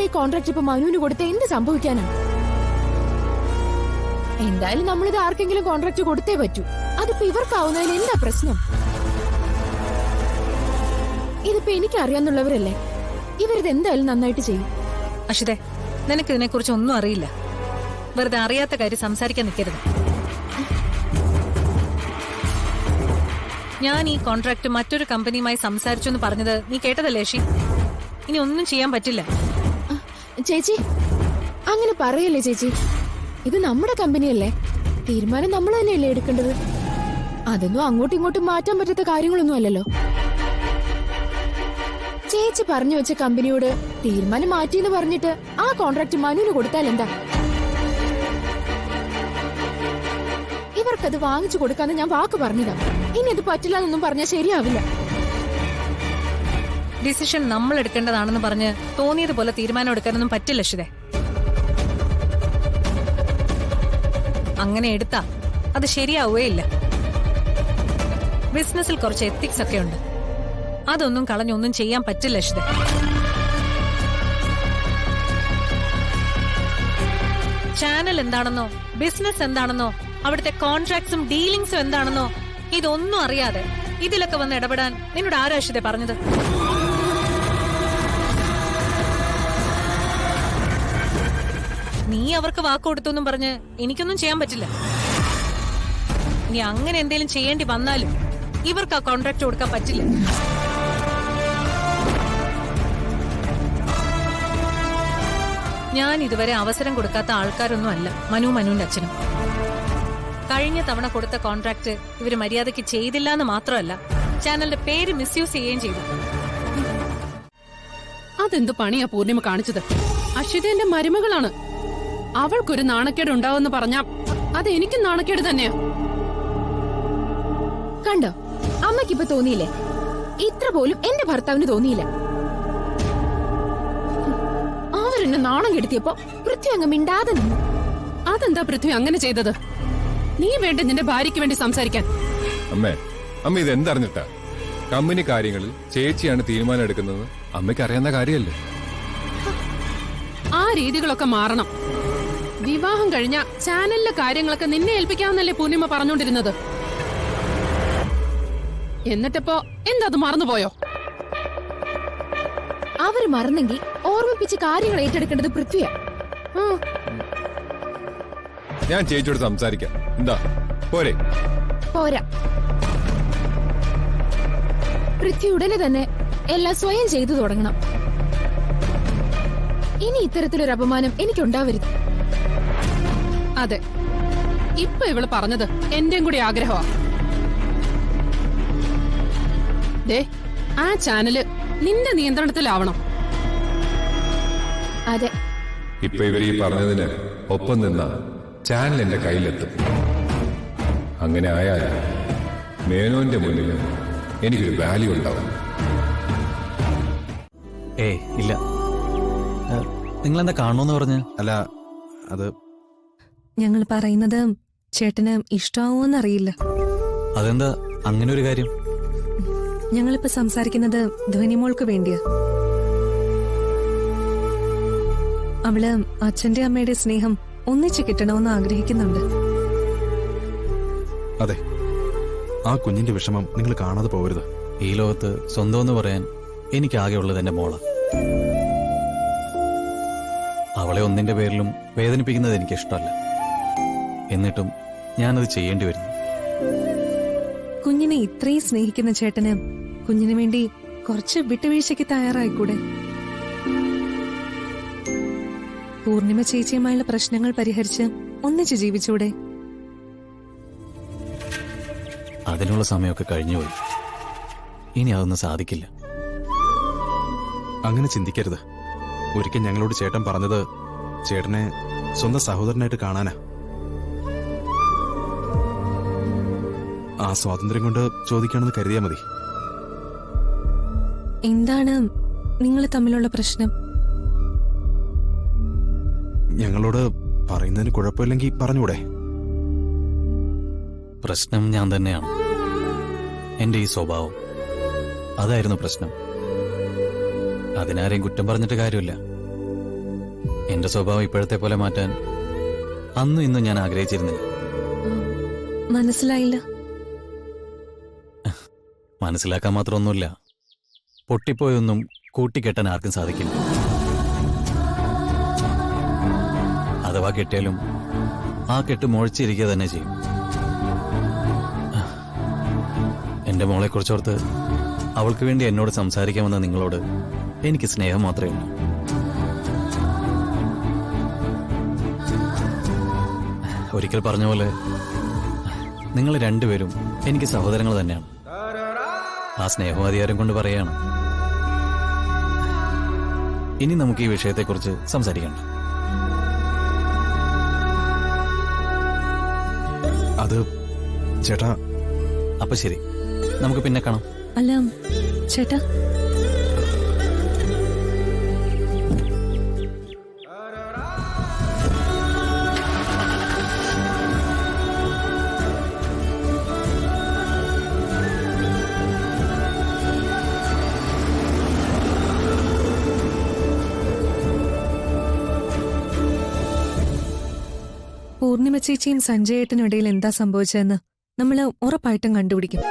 ഈ കോൺട്രാക്ട് ഇപ്പൊ മനുവിന് കൊടുത്ത എന്ത് സംഭവിക്കാനാ? എന്തായാലും നമ്മളിത് ആർക്കെങ്കിലും കോൺട്രാക്ട് കൊടുത്തേ പറ്റൂ. അതിപ്പോ ഇവർക്കാവുന്നതിൽ എന്താ പ്രശ്നം? ഇതിപ്പോ എനിക്ക് അറിയാന്നുള്ളവരല്ലേ, ഇവരിത് എന്തായാലും നന്നായിട്ട് ചെയ്യും. അഷിതേ, നിനക്ക് ഇതിനെ കുറിച്ച് ഒന്നും അറിയില്ല. വെറുതെ അറിയാത്ത കാര്യം സംസാരിക്കാൻ നിൽക്കരുത്. ഞാൻ ഈ കോൺട്രാക്ട് മറ്റൊരു കമ്പനിയുമായി സംസാരിച്ചു എന്ന് പറഞ്ഞത് നീ കേട്ടതല്ലേ ഷി? ഇനി ഒന്നും ചെയ്യാൻ പറ്റില്ല. ചേച്ചി അങ്ങനെ പറയല്ലേ ചേച്ചി, ഇത് നമ്മുടെ കമ്പനിയല്ലേ, തീരുമാനം നമ്മൾ തന്നെയല്ലേ എടുക്കേണ്ടത്. അതൊന്നും അങ്ങോട്ടും ഇങ്ങോട്ടും മാറ്റാൻ പറ്റാത്ത കാര്യങ്ങളൊന്നും അല്ലല്ലോ. ചേച്ചി പറഞ്ഞു വെച്ച കമ്പനിയോട് തീരുമാനം മാറ്റിയെന്ന് പറഞ്ഞിട്ട് ആ കോൺട്രാക്ട് മനുവിന് കൊടുത്താൽ എന്താ? ഇവർക്കത് വാങ്ങിച്ചു കൊടുക്കാന്ന് ഞാൻ വാക്ക് പറഞ്ഞതാ. ഇനി അത് പറ്റില്ല എന്നൊന്നും പറഞ്ഞാൽ ശരിയാവില്ല. ഡിസിഷൻ നമ്മൾ എടുക്കേണ്ടതാണെന്ന് പറഞ്ഞ് തോന്നിയതുപോലെ തീരുമാനം എടുക്കാനൊന്നും പറ്റില്ല അഷിതേ. അങ്ങനെ എടുത്താ അത് ശരിയാവുകയില്ല. ബിസിനസ്സിൽ കുറച്ച് എത്തിക്സ് ഒക്കെ ഉണ്ട്. അതൊന്നും കളഞ്ഞൊന്നും ചെയ്യാൻ പറ്റില്ല അഷിതേ. ചാനൽ എന്താണെന്നോ ബിസിനസ് എന്താണെന്നോ അവിടുത്തെ കോൺട്രാക്ട്സും ഡീലിംഗ്സും എന്താണെന്നോ ഇതൊന്നും അറിയാതെ ഇതിലൊക്കെ വന്ന് ഇടപെടാൻ നിന്നോട് ആരാ അഷിതേ പറഞ്ഞത്? നീ അവർക്ക് വാക്ക് കൊടുത്തൊന്നും പറഞ്ഞ് എനിക്കൊന്നും ചെയ്യാൻ പറ്റില്ല. ഇനി അങ്ങനെ എന്തെങ്കിലും ചെയ്യേണ്ടി വന്നാലും ഇവർക്ക് ആ കോൺട്രാക്ട് കൊടുക്കാൻ പറ്റില്ല. ഞാൻ ഇതുവരെ അവസരം കൊടുക്കാത്ത ആൾക്കാരൊന്നും അല്ല മനുവിന്റെ അച്ഛനും. കഴിഞ്ഞ തവണ കൊടുത്ത കോൺട്രാക്ട് ഇവര് മര്യാദയ്ക്ക് ചെയ്തില്ല എന്ന് മാത്രമല്ല, ചാനലിന്റെ പേര് മിസ്യൂസ് ചെയ്യുകയും ചെയ്തു. അതെന്ത് പണിയാ പൂർണിമ കാണിച്ചത്? അശ്വതിന്റെ മരുമകളാണ്. അവൾക്കൊരു നാണക്കേട് ഉണ്ടാവുമെന്ന് പറഞ്ഞാ അത് എനിക്കും നാണക്കേട് തന്നെയാ. കണ്ടോ, അമ്മയ്ക്കിപ്പൊ തോന്നിയില്ലേ? ഇത്ര പോലും എന്റെ ഭർത്താവിന് തോന്നിയില്ല. അവരെന്നെ നാണം കെടുത്തിയപ്പോ പൃഥ്വി അങ്ങ് മിണ്ടാതെ നിന്നു. അതെന്താ പൃഥ്വി അങ്ങനെ ചെയ്തത്? നീ വേണ്ട നിന്റെ ഭാര്യയ്ക്ക് വേണ്ടി സംസാരിക്കാൻ. അമ്മ ഇത് എന്തറിഞ്ഞിട്ടാ? കമ്പനി കാര്യങ്ങളിൽ ചേച്ചിയാണ് തീരുമാനം എടുക്കുന്നത്. അമ്മയ്ക്ക് അറിയാവുന്ന കാര്യമല്ലേ? ആ രീതികളൊക്കെ മാറണം. വിവാഹം കഴിഞ്ഞ ചാനലിലെ കാര്യങ്ങളൊക്കെ നിന്നെ ഏൽപ്പിക്കാമെന്നല്ലേ പൂർണിമ പറഞ്ഞോണ്ടിരുന്നത്. എന്നിട്ടിപ്പോ എന്താ അത് മറന്നുപോയോ? അവര് മറന്നെങ്കിൽ ഓർമ്മിപ്പിച്ച് കാര്യങ്ങൾ ഏറ്റെടുക്കേണ്ടത് പൃഥ്വിയാ. ഞാൻ ചേച്ചിയോട് സംസാരിക്കാം. എന്താ പോരെ? പോരാ. പൃഥ്വി ഉടനെ തന്നെ എല്ലാം സ്വയം ചെയ്തു തുടങ്ങണം. ഇനി ഇത്തരത്തിലൊരു അപമാനം എനിക്കുണ്ടാവരുത്. അതെ, ഇപ്പൊ ഇവള് പറഞ്ഞത് എന്റെയും കൂടി ആഗ്രഹമാ. ദേ, ആ ചാനല് നിന്റെ നിയന്ത്രണത്തിലാവണം. അതെ, ഇപ്പൊ ഇവർ ഈ പറഞ്ഞതിന് ഒപ്പം നിന്ന ചാനൽ എന്റെ കയ്യിലെത്തും. അങ്ങനെ ആയാൽ മേനോന്റെ മുന്നിൽ എനിക്കൊരു വാല്യൂ ഉണ്ടാവും. ഇല്ല, നിങ്ങളെന്താ കാണുമെന്ന് പറഞ്ഞ്? അല്ല, അത് ഞങ്ങൾ പറയുന്നത് ചേട്ടന് ഇഷ്ടാവോന്നറിയില്ല. അതെന്താ അങ്ങനെ ഒരു കാര്യം? ഞങ്ങളിപ്പോ സംസാരിക്കുന്നത് ധ്വനിമോൾക്ക് വേണ്ടിയാ. അവള് അച്ഛന്റെ അമ്മയുടെ സ്നേഹം ഒന്നിച്ചു കിട്ടണമെന്ന് ആഗ്രഹിക്കുന്നുണ്ട്. അതെ, ആ കുഞ്ഞിന്റെ വിഷമം നിങ്ങൾ കാണാതെ പോകരുത്. ഈ ലോകത്ത് സ്വന്തം എന്ന് പറയാൻ എനിക്കാകെ ഉള്ളത് എന്റെ മോള. അവളെ ഒന്നിന്റെ പേരിലും വേദനിപ്പിക്കുന്നത് എനിക്കിഷ്ടമല്ല. എന്നിട്ടും ഞാനത് ചെയ്യേണ്ടി വരുന്നു. കുഞ്ഞിനെ ഇത്രയും സ്നേഹിക്കുന്ന ചേട്ടന് കുഞ്ഞിനു വേണ്ടി കുറച്ച് വിട്ടുവീഴ്ചയ്ക്ക് തയ്യാറായിക്കൂടെ? പൂർണിമ ചേച്ചിയുമായുള്ള പ്രശ്നങ്ങൾ പരിഹരിച്ച് ഒന്നിച്ച് ജീവിച്ചൂടെ? അതിനുള്ള സമയമൊക്കെ കഴിഞ്ഞുപോയി. ഇനി അതൊന്നും സാധിക്കില്ല. അങ്ങനെ ചിന്തിക്കരുത്. ഒരിക്കൽ ഞങ്ങളോട് ചേട്ടൻ പറഞ്ഞത് ചേട്ടനെ സ്വന്തം സഹോദരനായിട്ട് കാണാനാ. ആ സ്വാതന്ത്ര്യം കൊണ്ട് ചോദിക്കണമെന്ന് കരുതിയാ മതി. എന്താണ് നിങ്ങൾ തമ്മിലുള്ള പ്രശ്നം? ഞങ്ങളോട് പറയുന്നതിന് കുഴപ്പമില്ലെങ്കിൽ പറഞ്ഞൂടെ? പ്രശ്നം ഞാൻ തന്നെയാണ്. എന്റെ ഈ സ്വഭാവം അതായിരുന്നു പ്രശ്നം. അതിനാരെയും കുറ്റം പറഞ്ഞിട്ട് കാര്യമില്ല. എന്റെ സ്വഭാവം ഇപ്പോഴത്തെ പോലെ മാറ്റാൻ അന്നും ഇന്നും ഞാൻ ആഗ്രഹിച്ചിരുന്നില്ല. മനസ്സിലായില്ല. മനസ്സിലാക്കാൻ മാത്രമൊന്നുമില്ല. പൊട്ടിപ്പോയൊന്നും കൂട്ടിക്കെട്ടാൻ ആർക്കും സാധിക്കില്ല. അഥവാ കെട്ടിയാലും ആ കെട്ട് മുഴച്ചിരിക്കുക തന്നെ ചെയ്യും. എന്റെ മോളെക്കുറിച്ചോർത്ത് അവൾക്ക് വേണ്ടി എന്നോട് സംസാരിക്കാമെന്ന നിങ്ങളോട് എനിക്ക് സ്നേഹം മാത്രമേ ഉള്ളൂ. ഒരിക്കൽ പറഞ്ഞ പോലെ നിങ്ങൾ രണ്ടുപേരും എനിക്ക് സഹോദരങ്ങൾ തന്നെയാണ്. ആ സ്നേഹവാധികാരം കൊണ്ട് പറയാണ്. ഇനി നമുക്ക് ഈ വിഷയത്തെക്കുറിച്ച് സംസാരിക്കണ്ട. അത് ചേട്ടാ, അപ്പൊ ശരി, നമുക്ക് പിന്നെ കാണാം. അല്ല ചേട്ടാ, പൂർണിമ ചേച്ചിയും സഞ്ജയേട്ടനും ഇടയിൽ എന്താ സംഭവിച്ചതെന്ന് നമ്മൾ ഉറപ്പായിട്ടും കണ്ടുപിടിക്കും.